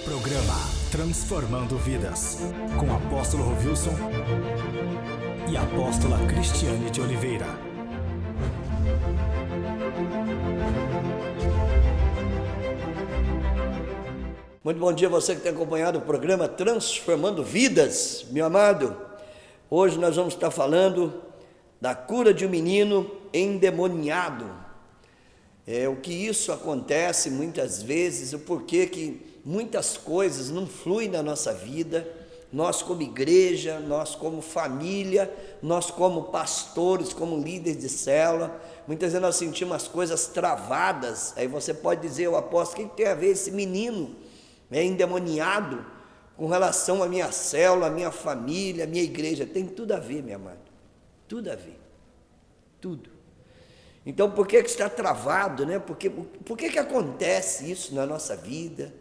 Programa Transformando Vidas, com o apóstolo Rovilson e a apóstola Cristiane de Oliveira. Muito bom dia a você que tem acompanhado o programa Transformando Vidas, meu amado. Hoje nós vamos estar falando da cura de um menino endemoniado. O que isso acontece muitas vezes, o porquê que muitas coisas não fluem na nossa vida, nós como igreja, nós como família, nós como pastores, como líderes de célula, muitas vezes nós sentimos as coisas travadas. Aí você pode dizer, o apóstolo, o que tem a ver esse menino endemoniado com relação à minha célula, à minha família, à minha igreja? Tem tudo a ver, meu amado, tudo a ver, tudo. Então, por que está travado, né? Por que acontece isso na nossa vida?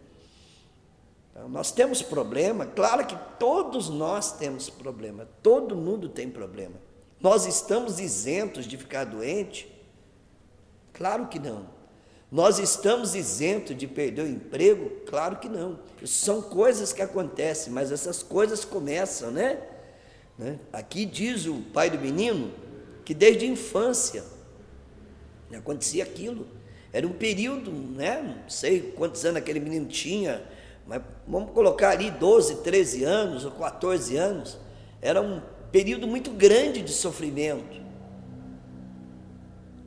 Então, nós temos problema, claro que todos nós temos problema, todo mundo tem problema. Nós estamos isentos de ficar doente? Claro que não. Nós estamos isentos de perder o emprego? Claro que não. São coisas que acontecem, mas essas coisas começam, né? Aqui diz o pai do menino que desde a infância acontecia aquilo. Era um período, né? Não sei quantos anos aquele menino tinha, mas vamos colocar ali 12, 13 anos ou 14 anos. Era um período muito grande de sofrimento.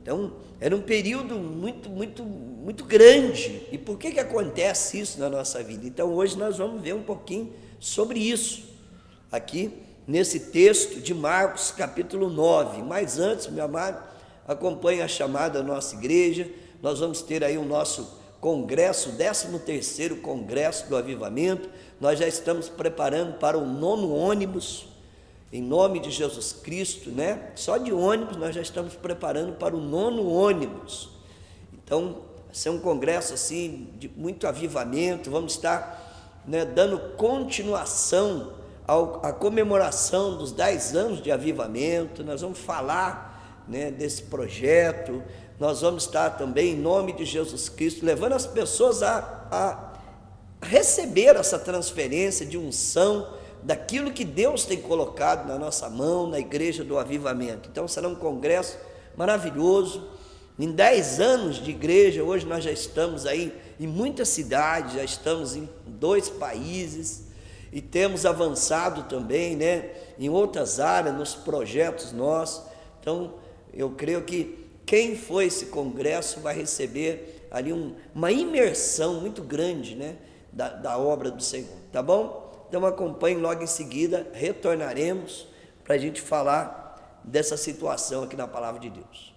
Então, era um período muito grande. E por que acontece isso na nossa vida? Então, hoje nós vamos ver um pouquinho sobre isso, aqui nesse texto de Marcos, capítulo 9. Mas antes, meu amado, acompanhe a chamada da nossa igreja. Nós vamos ter aí o nosso congresso, 13º Congresso do Avivamento. Nós já estamos preparando para o 9º ônibus, em nome de Jesus Cristo, né? Só de ônibus nós já estamos preparando para o 9º ônibus. Então, vai ser um congresso assim, de muito avivamento. Vamos estar, né, dando continuação à comemoração dos 10 anos de avivamento. Nós vamos falar, né, desse projeto. Nós vamos estar também, em nome de Jesus Cristo, levando as pessoas a receber essa transferência de unção, daquilo que Deus tem colocado na nossa mão, na igreja do avivamento. Então será um congresso maravilhoso. Em 10 anos de igreja, hoje nós já estamos aí em muitas cidades, já estamos em 2 países, e temos avançado também, né, em outras áreas, nos projetos nossos. Então, eu creio que quem for esse congresso vai receber ali uma imersão muito grande, né, da obra do Senhor, tá bom? Então acompanhe, logo em seguida retornaremos para a gente falar dessa situação aqui na Palavra de Deus.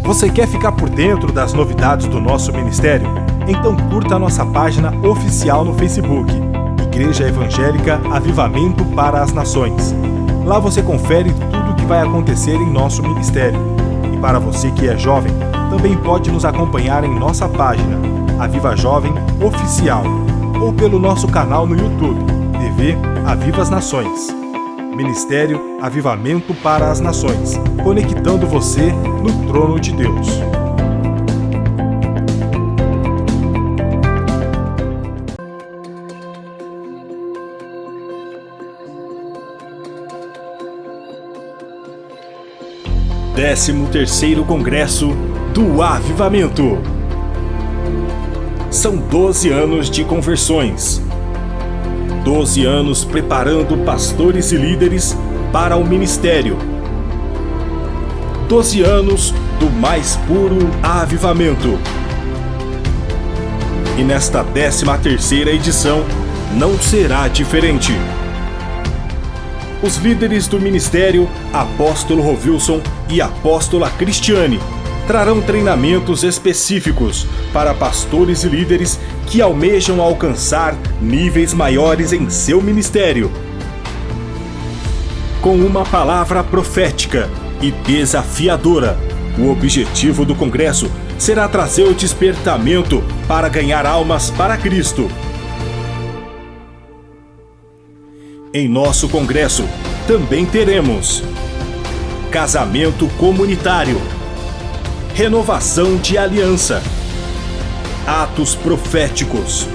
Você quer ficar por dentro das novidades do nosso ministério? Então curta a nossa página oficial no Facebook, Igreja Evangélica Avivamento para as Nações. Lá você confere tudo o que vai acontecer em nosso ministério. E para você que é jovem, também pode nos acompanhar em nossa página, Aviva Jovem Oficial, ou pelo nosso canal no YouTube, TV Aviva as Nações. Ministério Avivamento para as Nações, conectando você no trono de Deus. Décimo terceiro Congresso do Avivamento. São 12 anos de conversões. 12 anos preparando pastores e líderes para o ministério. 12 anos do mais puro avivamento. E nesta 13ª edição não será diferente. Os líderes do ministério, apóstolo Rovilson e apóstola Cristiane, trarão treinamentos específicos para pastores e líderes que almejam alcançar níveis maiores em seu ministério. Com uma palavra profética e desafiadora, o objetivo do congresso será trazer o despertamento para ganhar almas para Cristo. Em nosso congresso também teremos casamento comunitário, renovação de aliança, atos proféticos,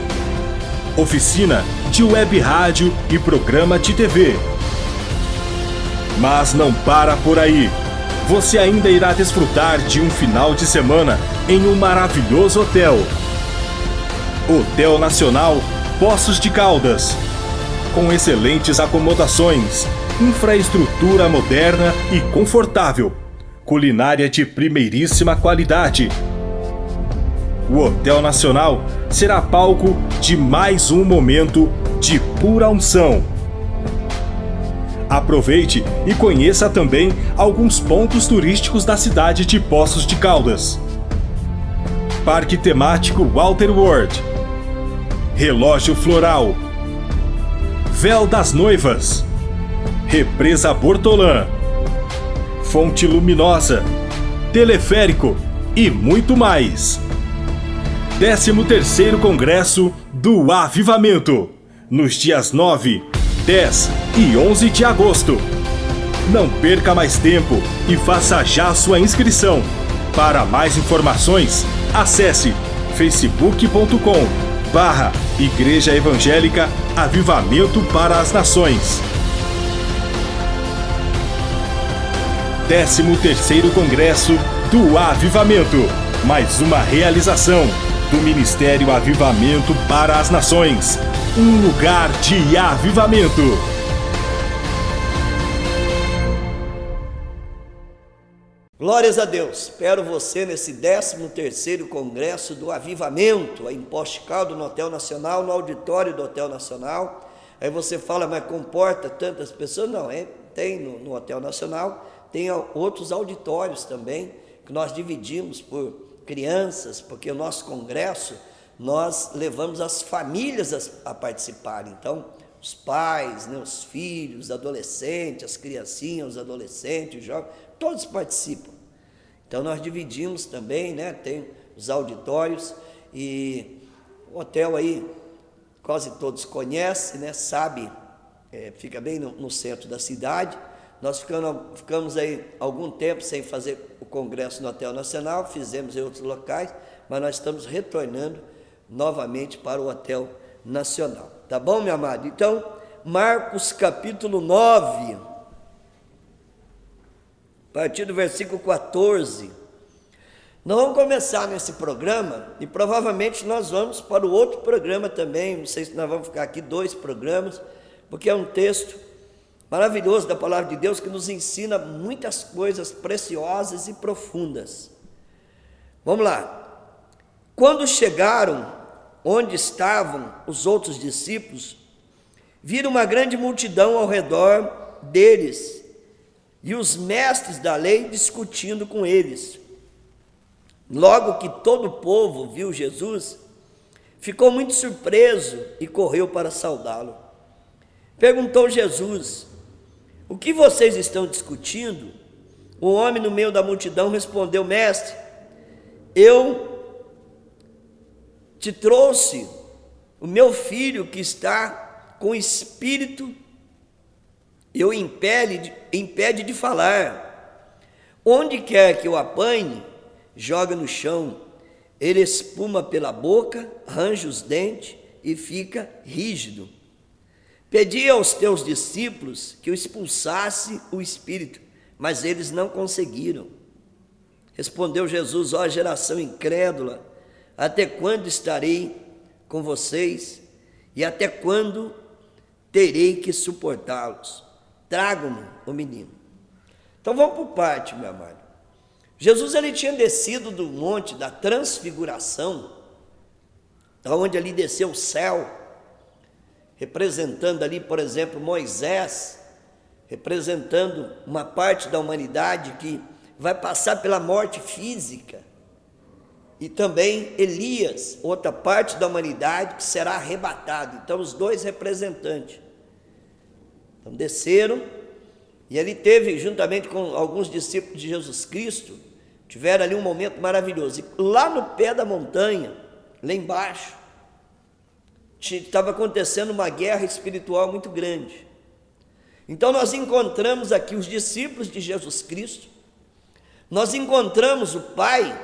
oficina de web rádio e programa de TV. Mas não para por aí. Você ainda irá desfrutar de um final de semana em um maravilhoso hotel. Hotel Nacional Poços de Caldas. Com excelentes acomodações, infraestrutura moderna e confortável, culinária de primeiríssima qualidade. O Hotel Nacional será palco de mais um momento de pura unção. Aproveite e conheça também alguns pontos turísticos da cidade de Poços de Caldas. Parque temático Walter World, Relógio Floral, Véu das Noivas, Represa Bortolã, Fonte Luminosa, Teleférico e muito mais. 13º Congresso do Avivamento, nos dias 9, 10 e 11 de agosto. Não perca mais tempo e faça já sua inscrição. Para mais informações, acesse facebook.com/Igreja Evangélica Avivamento para as Nações. 13º Congresso do Avivamento, mais uma realização do Ministério Avivamento para as Nações, um lugar de avivamento. Glórias a Deus. Espero você nesse 13º Congresso do Avivamento, aí em Poços de Caldas, no Hotel Nacional, no auditório do Hotel Nacional. Aí você fala, mas comporta tantas pessoas? Não, tem no Hotel Nacional, tem outros auditórios também, que nós dividimos por crianças, porque o nosso congresso, nós levamos as famílias a participarem. Então, os pais, né, os filhos, os adolescentes, as criancinhas, os adolescentes, os jovens, todos participam. Então, nós dividimos também, né, tem os auditórios, e o hotel aí, quase todos conhecem, né, sabe, fica bem no centro da cidade. Nós ficamos aí algum tempo sem fazer o congresso no Hotel Nacional, fizemos em outros locais, mas nós estamos retornando novamente para o Hotel Nacional. Tá bom, meu amado? Então, Marcos capítulo 9, a partir do versículo 14. Nós vamos começar nesse programa e provavelmente nós vamos para o outro programa também. Não sei se nós vamos ficar aqui 2 programas, porque é um texto maravilhoso da palavra de Deus que nos ensina muitas coisas preciosas e profundas. Vamos lá. Quando chegaram onde estavam os outros discípulos, viram uma grande multidão ao redor deles e os mestres da lei discutindo com eles. Logo que todo o povo viu Jesus, ficou muito surpreso e correu para saudá-lo. Perguntou Jesus: o que vocês estão discutindo? O homem no meio da multidão respondeu: mestre, eu te trouxe o meu filho que está com espírito e o impede de falar. Onde quer que eu apanhe, joga no chão. Ele espuma pela boca, arranja os dentes e fica rígido. Pedi aos teus discípulos que o expulsasse o espírito, mas eles não conseguiram. Respondeu Jesus: ó geração incrédula, até quando estarei com vocês e até quando terei que suportá-los? Tragam-me o menino. Então vamos por parte, meu amado. Jesus ele tinha descido do monte da transfiguração, onde ali desceu o céu, representando ali, por exemplo, Moisés, representando uma parte da humanidade que vai passar pela morte física, e também Elias, outra parte da humanidade que será arrebatado. Então, os dois representantes. Então, desceram, e ele teve, juntamente com alguns discípulos de Jesus Cristo, tiveram ali um momento maravilhoso. E lá no pé da montanha, lá embaixo, estava acontecendo uma guerra espiritual muito grande. Então nós encontramos aqui os discípulos de Jesus Cristo, nós encontramos o Pai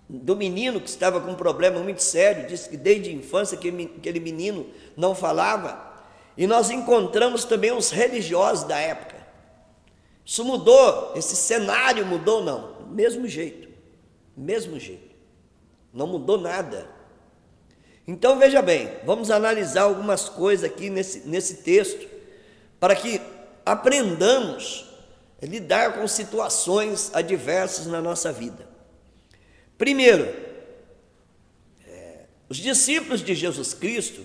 do menino que estava com um problema muito sério, disse que desde a infância aquele menino não falava, e nós encontramos também os religiosos da época. Isso mudou, esse cenário mudou? Não, mesmo jeito, não mudou nada. Então veja bem, vamos analisar algumas coisas aqui nesse texto, para que aprendamos a lidar com situações adversas na nossa vida. Primeiro, os discípulos de Jesus Cristo,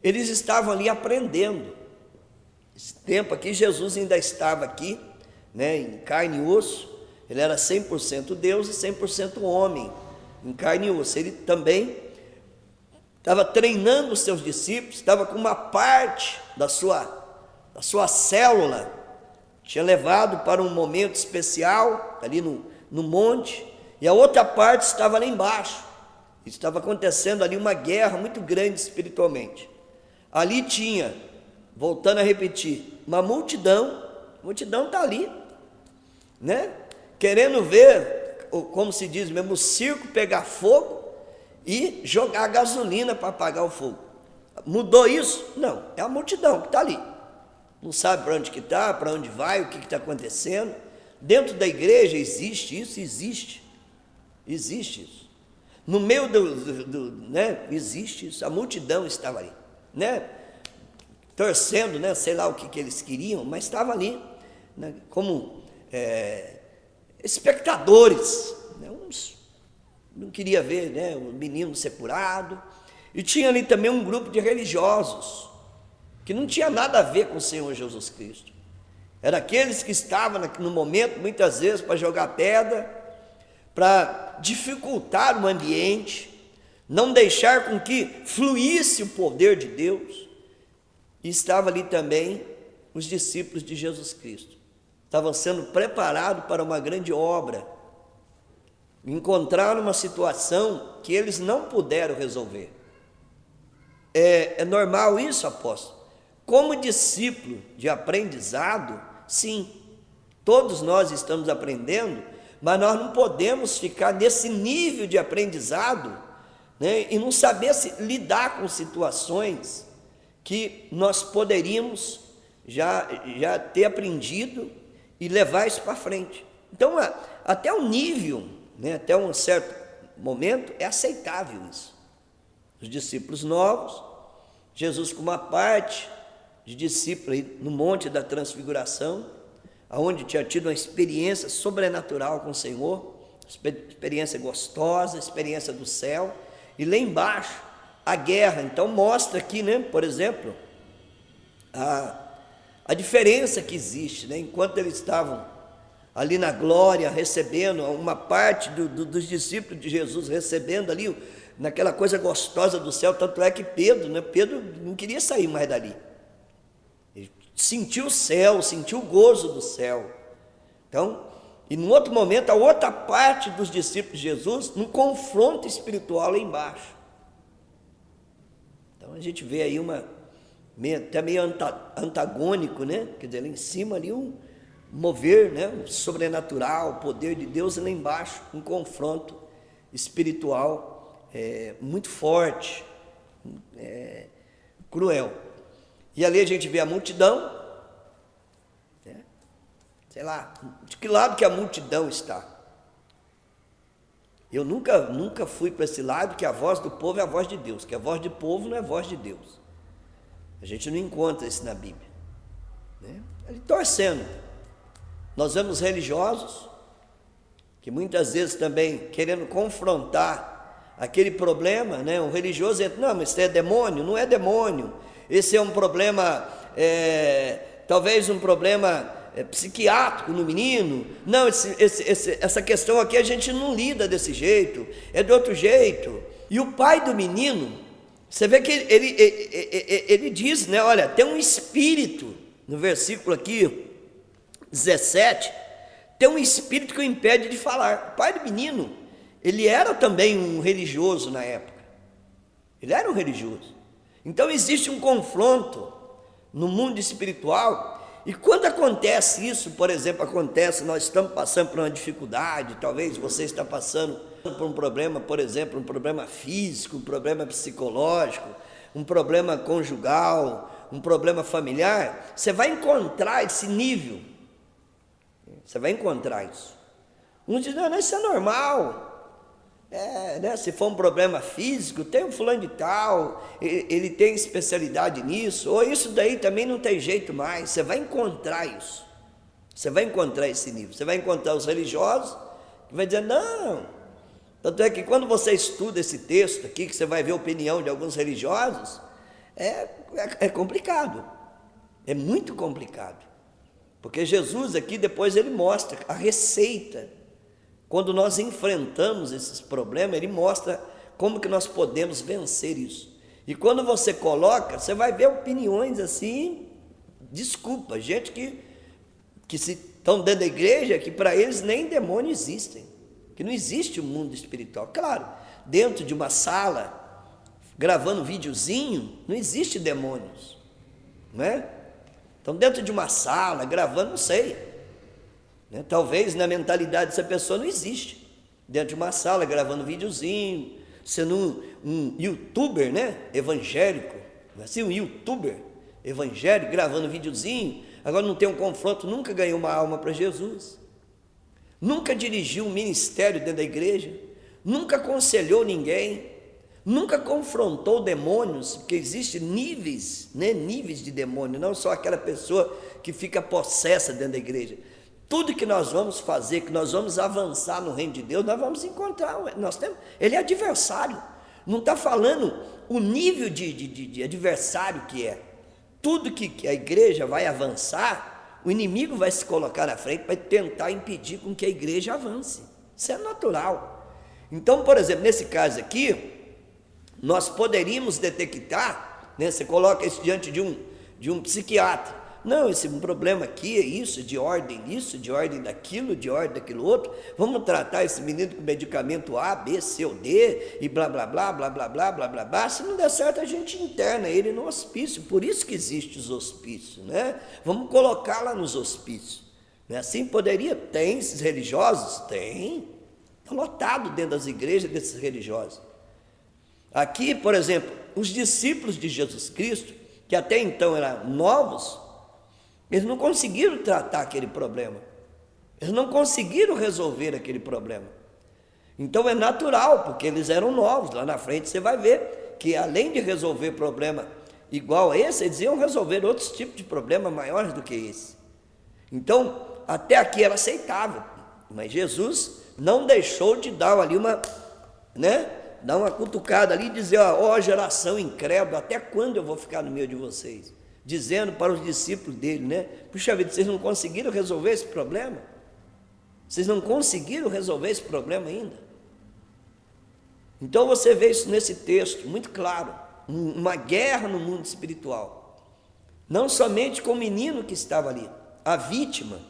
eles estavam ali aprendendo. Esse tempo aqui, Jesus ainda estava aqui, né, em carne e osso. Ele era 100% Deus e 100% homem, em carne e osso. Ele também estava treinando os seus discípulos, estava com uma parte da sua célula, tinha levado para um momento especial, ali no monte, e a outra parte estava lá embaixo. Estava acontecendo ali uma guerra muito grande espiritualmente. Ali tinha, voltando a repetir, uma multidão, a multidão está ali, né? Querendo ver, como se diz mesmo, o circo pegar fogo e jogar gasolina para apagar o fogo. Mudou isso? Não, é a multidão que está ali. Não sabe para onde que está, para onde vai, o que está acontecendo. Dentro da igreja existe isso? Existe isso. No meio né, existe isso. A multidão estava ali, né, torcendo, né, sei lá o que eles queriam, mas estava ali, né, como espectadores, né, uns não queria ver, né, o menino ser curado. E tinha ali também um grupo de religiosos que não tinha nada a ver com o Senhor Jesus Cristo. Era aqueles que estavam no momento, muitas vezes, para jogar pedra, para dificultar o ambiente, não deixar com que fluísse o poder de Deus. E estava ali também os discípulos de Jesus Cristo. Estavam sendo preparados para uma grande obra. Encontraram uma situação que eles não puderam resolver. É normal isso, apóstolo? Como discípulo de aprendizado, sim, todos nós estamos aprendendo, mas nós não podemos ficar nesse nível de aprendizado, né, e não saber lidar com situações que nós poderíamos já ter aprendido e levar isso para frente. Então, até um nível, né, até um certo momento, é aceitável isso. Os discípulos novos, Jesus com uma parte de discípulos aí no Monte da Transfiguração, onde tinha tido uma experiência sobrenatural com o Senhor, experiência gostosa, experiência do céu, e lá embaixo a guerra. Então mostra aqui, né, por exemplo, a diferença que existe, né, enquanto eles estavam ali na glória, recebendo uma parte dos discípulos de Jesus, recebendo ali naquela coisa gostosa do céu. Tanto é que Pedro não queria sair mais dali. Ele sentiu o céu, sentiu o gozo do céu. Então, e num outro momento, a outra parte dos discípulos de Jesus, num confronto espiritual lá embaixo. Então a gente vê aí até meio antagônico, né? Quer dizer, lá em cima ali um mover, né, o sobrenatural, o poder de Deus, e lá embaixo um confronto espiritual muito forte, cruel. E ali a gente vê a multidão, né? Sei lá, de que lado que a multidão está? Eu nunca fui para esse lado que a voz do povo é a voz de Deus, que a voz do povo não é a voz de Deus. A gente não encontra isso na Bíblia, né? Ali torcendo. Nós vemos religiosos que muitas vezes também querendo confrontar aquele problema, né? Um religioso entra, não, mas isso é demônio? Não é demônio. Esse é um problema, talvez um problema psiquiátrico no menino. Não, essa questão aqui a gente não lida desse jeito, é de outro jeito. E o pai do menino, você vê que ele diz, né? Olha, tem um espírito, no versículo aqui, 17, tem um espírito que o impede de falar. O pai do menino, ele era também um religioso na época. Ele era um religioso. Então existe um confronto no mundo espiritual, e quando acontece isso, por exemplo, nós estamos passando por uma dificuldade, talvez você está passando por um problema, por exemplo, um problema físico, um problema psicológico, um problema conjugal, um problema familiar, você vai encontrar esse nível. Você vai encontrar isso. Uns dizem, não, isso é normal. Se for um problema físico, tem um fulano de tal, ele tem especialidade nisso, ou isso daí também não tem jeito mais. Você vai encontrar isso. Você vai encontrar esse nível. Você vai encontrar os religiosos que vai dizer, não. Tanto é que quando você estuda esse texto aqui, que você vai ver a opinião de alguns religiosos, é complicado. É muito complicado. Porque Jesus aqui depois ele mostra a receita. Quando nós enfrentamos esses problemas, ele mostra como que nós podemos vencer isso. E quando você coloca, você vai ver opiniões assim, desculpa, gente que se estão dentro da igreja, que para eles nem demônios existem, que não existe um mundo espiritual. Claro, dentro de uma sala, gravando videozinho, não existe demônios, não é? Então dentro de uma sala, gravando, não sei. Talvez na mentalidade dessa pessoa não existe. Dentro de uma sala, gravando videozinho, sendo um youtuber, né? Evangélico, assim, um youtuber evangélico, gravando videozinho, agora não tem um confronto, nunca ganhou uma alma para Jesus, nunca dirigiu um ministério dentro da igreja, nunca aconselhou ninguém, nunca confrontou demônios, porque existem níveis, né? Níveis de demônio, não só aquela pessoa que fica possessa dentro da igreja. Tudo que nós vamos fazer, que nós vamos avançar no reino de Deus, nós vamos encontrar, ele é adversário, não está falando o nível de adversário que é. Tudo que a igreja vai avançar, o inimigo vai se colocar na frente para tentar impedir com que a igreja avance. Isso é natural. Então, por exemplo, nesse caso aqui, nós poderíamos detectar, né, você coloca isso diante de um psiquiatra. Não, esse problema aqui é isso, de ordem daquilo, de ordem daquilo outro. Vamos tratar esse menino com medicamento A, B, C ou D, e blá, blá, blá, blá, blá, blá, blá, blá, blá. Se não der certo, a gente interna ele no hospício. Por isso que existem os hospícios, né? Vamos colocar lá nos hospícios. Não é assim? Poderia? Tem esses religiosos? Tem. Está lotado dentro das igrejas desses religiosos. Aqui, por exemplo, os discípulos de Jesus Cristo, que até então eram novos, eles não conseguiram tratar aquele problema. Eles não conseguiram resolver aquele problema. Então é natural, porque eles eram novos. Lá na frente você vai ver que além de resolver problema igual a esse, eles iam resolver outros tipos de problemas maiores do que esse. Então, até aqui era aceitável. Mas Jesus não deixou de dar ali dar uma cutucada ali e dizer, ó geração incrédula, até quando eu vou ficar no meio de vocês? Dizendo para os discípulos dele, né? Puxa vida, vocês não conseguiram resolver esse problema? Vocês não conseguiram resolver esse problema ainda? Então você vê isso nesse texto, muito claro, uma guerra no mundo espiritual. Não somente com o menino que estava ali, a vítima,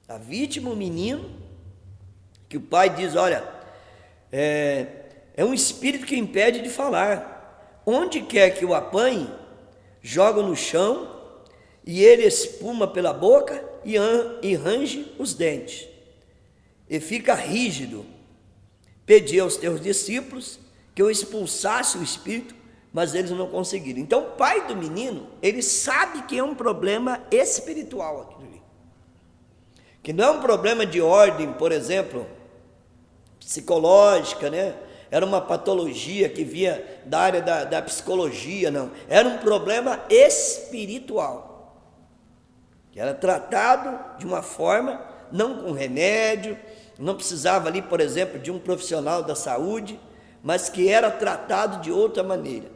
o menino, que o pai diz, olha, é um espírito que impede de falar. Onde quer que o apanhe, joga no chão e ele espuma pela boca e range os dentes e fica rígido. Pedi aos teus discípulos que eu expulsasse o espírito, mas eles não conseguiram. Então o pai do menino, ele sabe que é um problema espiritual aquilo ali, que não é um problema de ordem, por exemplo, psicológica, né? Era uma patologia que vinha da área da psicologia, não. Era um problema espiritual, que era tratado de uma forma, não com remédio, não precisava ali, por exemplo, de um profissional da saúde, mas que era tratado de outra maneira.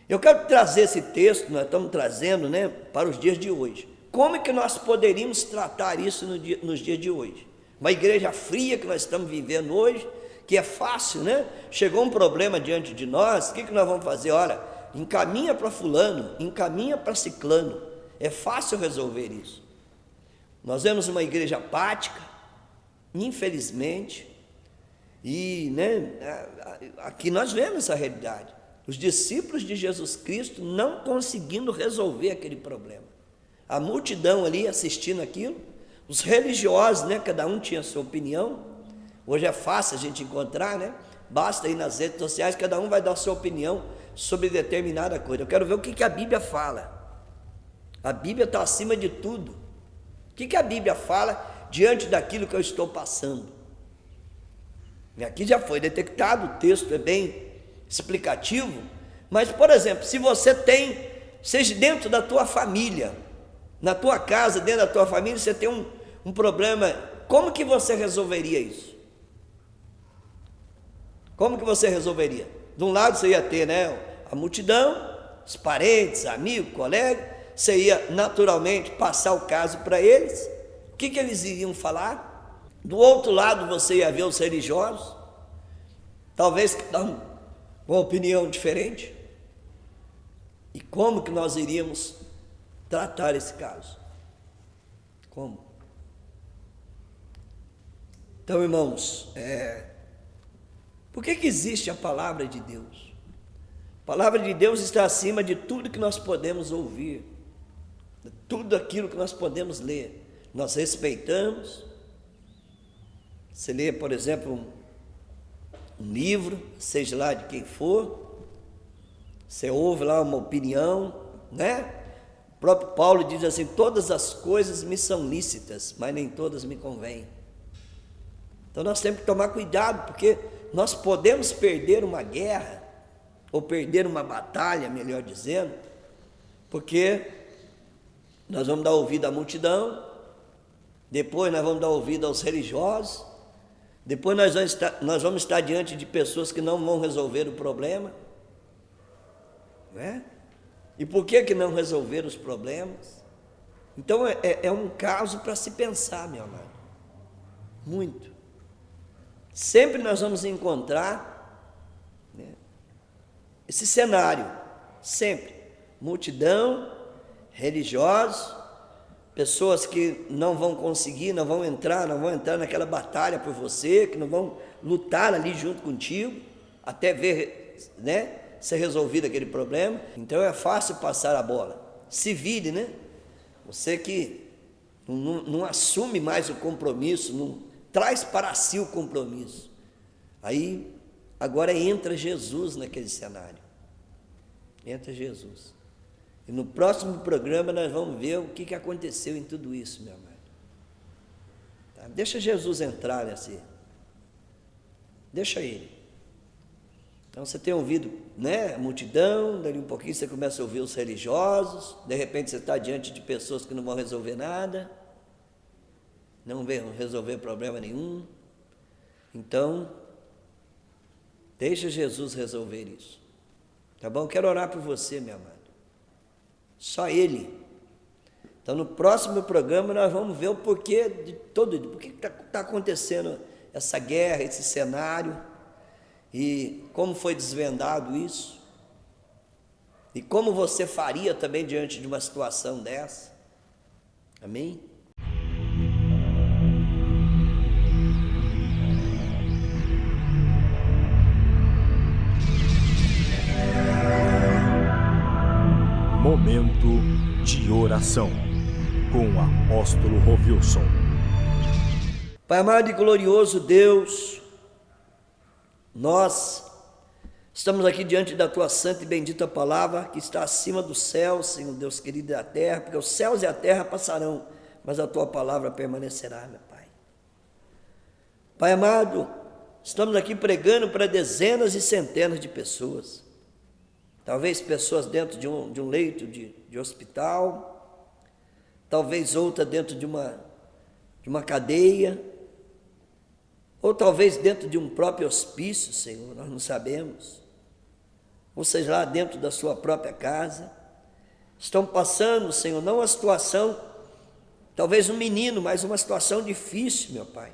Eu quero trazer esse texto, nós estamos trazendo, né, para os dias de hoje. Como é que nós poderíamos tratar isso nos dias de hoje? Uma igreja fria que nós estamos vivendo hoje, que é fácil, né? Chegou um problema diante de nós, o que nós vamos fazer? Olha, encaminha para fulano, encaminha para ciclano. É fácil resolver isso. Nós vemos uma igreja apática, infelizmente, e aqui nós vemos essa realidade. Os discípulos de Jesus Cristo não conseguindo resolver aquele problema. A multidão ali assistindo aquilo, os religiosos, cada um tinha a sua opinião, Hoje é fácil a gente encontrar, né? Basta ir nas redes sociais, cada um vai dar a sua opinião sobre determinada coisa. Eu quero ver o que a Bíblia fala. A Bíblia está acima de tudo. O que a Bíblia fala diante daquilo que eu estou passando? E aqui já foi detectado, o texto é bem explicativo, mas, por exemplo, se você tem, seja dentro da tua família, na tua casa, dentro da tua família, você tem um problema, como que você resolveria isso? Como que você resolveria? De um lado você ia ter, né, a multidão, os parentes, amigos, colegas, você ia naturalmente passar o caso para eles. O que eles iriam falar? Do outro lado você ia ver os religiosos, talvez que dão uma opinião diferente. E como que nós iríamos tratar esse caso? Como? Então, irmãos, por que existe a palavra de Deus? A palavra de Deus está acima de tudo que nós podemos ouvir, de tudo aquilo que nós podemos ler. Nós respeitamos. Você lê, por exemplo, um livro, seja lá de quem for, você ouve lá uma opinião, né? O próprio Paulo diz assim: todas as coisas me são lícitas, mas nem todas me convêm. Então nós temos que tomar cuidado, porque nós podemos perder uma guerra, ou perder uma batalha, melhor dizendo, porque nós vamos dar ouvido à multidão, depois nós vamos dar ouvido aos religiosos, depois nós vamos estar diante de pessoas que não vão resolver o problema, né? E por que não resolver os problemas? Então é um caso para se pensar, meu amado, muito. Sempre nós vamos encontrar, né, esse cenário, sempre, multidão, religiosos, pessoas que não vão conseguir, não vão entrar naquela batalha por você, que não vão lutar ali junto contigo, até ver, né, ser resolvido aquele problema. Então é fácil passar a bola. Se vire, né? Você que não assume mais o compromisso, não traz para si o compromisso. Aí, agora entra Jesus naquele cenário. Entra Jesus. E no próximo programa nós vamos ver o que aconteceu em tudo isso, meu amado. Tá? Deixa Jesus entrar nesse. Deixa ele. Então você tem ouvido, né, a multidão, dali um pouquinho você começa a ouvir os religiosos, de repente você está diante de pessoas que não vão resolver nada, não vão resolver problema nenhum. Então, deixa Jesus resolver isso. Tá bom? Quero orar por você, meu amado. Só Ele. Então, no próximo programa, nós vamos ver o porquê de por que está acontecendo essa guerra, esse cenário, e como foi desvendado isso, e como você faria também diante de uma situação dessa. Amém? Momento de oração com o apóstolo Rovilson. Pai amado e glorioso Deus, nós estamos aqui diante da Tua santa e bendita palavra, que está acima do céu, Senhor Deus querido, da terra, porque os céus e a terra passarão, mas a Tua palavra permanecerá, meu Pai. Pai amado, estamos aqui pregando para dezenas e centenas de pessoas, talvez pessoas dentro de um leito de hospital, talvez outra dentro de uma cadeia, ou talvez dentro de um próprio hospício, Senhor, nós não sabemos, ou seja, lá dentro da sua própria casa, estão passando, Senhor, não uma situação, talvez um menino, mas uma situação difícil, meu Pai.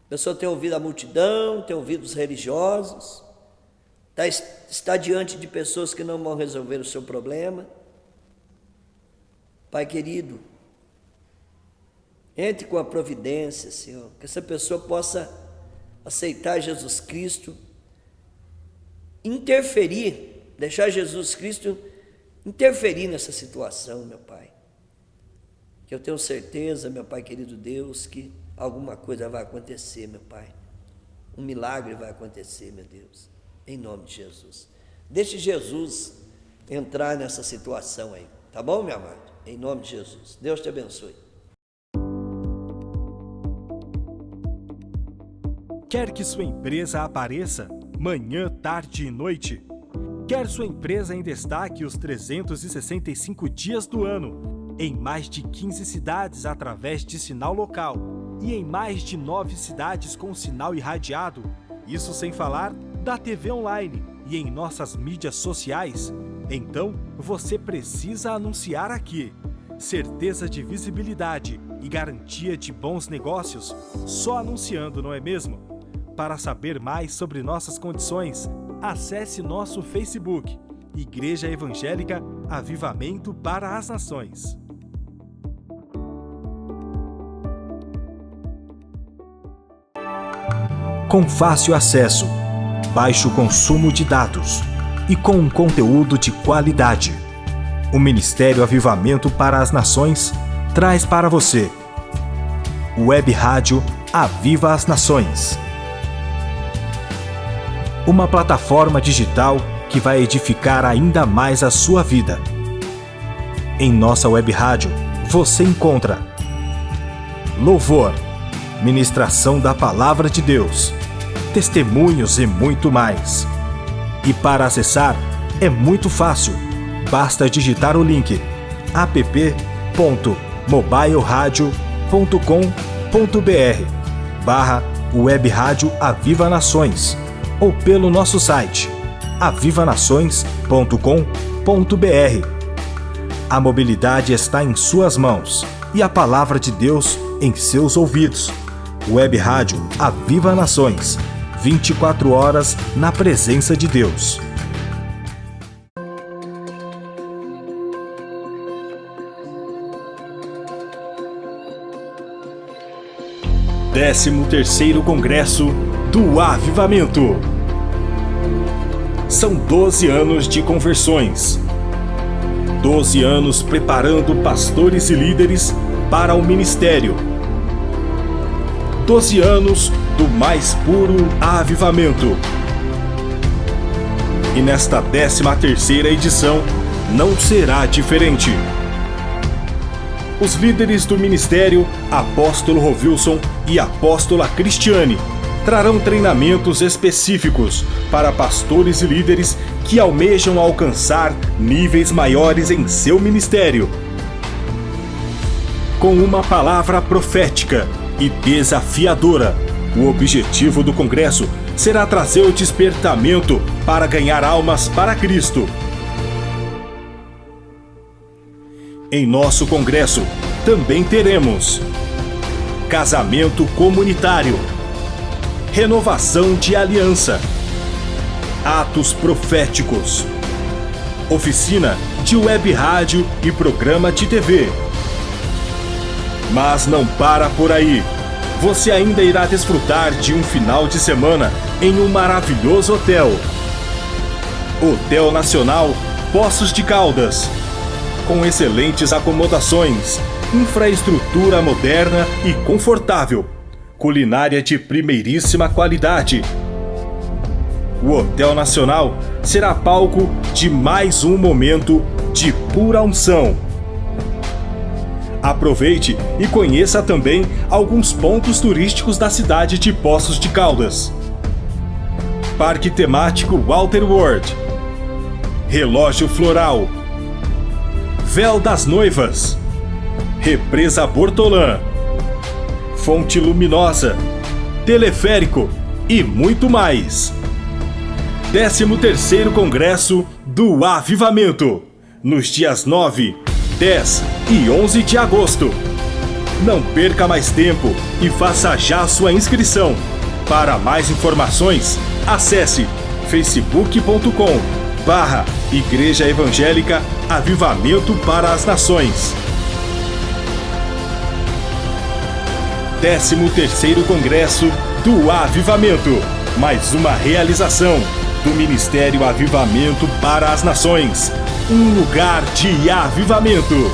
A pessoa tem ouvido a multidão, tem ouvido os religiosos, está diante de pessoas que não vão resolver o seu problema. Pai querido, entre com a providência, Senhor, que essa pessoa possa aceitar Jesus Cristo, interferir, deixar Jesus Cristo interferir nessa situação, meu Pai. Que eu tenho certeza, meu Pai querido Deus, que alguma coisa vai acontecer, meu Pai. Um milagre vai acontecer, meu Deus, em nome de Jesus. Deixe Jesus entrar nessa situação aí, tá bom, meu amado? Em nome de Jesus. Deus te abençoe. Quer que sua empresa apareça manhã, tarde e noite? Quer sua empresa em destaque os 365 dias do ano, em mais de 15 cidades através de sinal local e em mais de 9 cidades com sinal irradiado? Isso sem falar da TV online e em nossas mídias sociais? Então, você precisa anunciar aqui. Certeza de visibilidade e garantia de bons negócios, só anunciando, não é mesmo? Para saber mais sobre nossas condições, acesse nosso Facebook, Igreja Evangélica Avivamento para as Nações. Com fácil acesso, baixo consumo de dados e com um conteúdo de qualidade, o Ministério Avivamento para as Nações traz para você o Web Rádio Aviva as Nações. Uma plataforma digital que vai edificar ainda mais a sua vida. Em nossa web rádio, você encontra louvor, ministração da Palavra de Deus, testemunhos e muito mais. E para acessar, é muito fácil. Basta digitar o link app.mobileradio.com.br/Web Rádio Aviva Nações ou pelo nosso site avivanações.com.br. A mobilidade está em suas mãos e a palavra de Deus em seus ouvidos. Web Rádio Aviva Nações, 24 horas na presença de Deus. Décimo terceiro Congresso do Avivamento. São 12 anos de conversões. 12 anos preparando pastores e líderes para o ministério. 12 anos do mais puro avivamento. E nesta 13ª edição não será diferente. Os líderes do ministério, Apóstolo Rovilson e Apóstola Cristiane, trarão treinamentos específicos para pastores e líderes que almejam alcançar níveis maiores em seu ministério. Com uma palavra profética e desafiadora, o objetivo do congresso será trazer o despertamento para ganhar almas para Cristo. Em nosso congresso também teremos casamento comunitário, renovação de aliança, atos proféticos, oficina de web rádio e programa de TV. Mas não para por aí. Você ainda irá desfrutar de um final de semana em um maravilhoso hotel. Hotel Nacional Poços de Caldas, com excelentes acomodações, infraestrutura moderna e confortável, culinária de primeiríssima qualidade. O Hotel Nacional será palco de mais um momento de pura unção. Aproveite e conheça também alguns pontos turísticos da cidade de Poços de Caldas. Parque temático Walter World, Relógio Floral, Véu das Noivas, Represa Bortolã, Fonte Luminosa, Teleférico e muito mais. 13º Congresso do Avivamento, nos dias 9, 10 e 11 de agosto. Não perca mais tempo e faça já sua inscrição. Para mais informações, acesse facebook.com/Igreja Evangélica Avivamento para as Nações. 13º Congresso do Avivamento, mais uma realização do Ministério Avivamento para as Nações, um lugar de avivamento.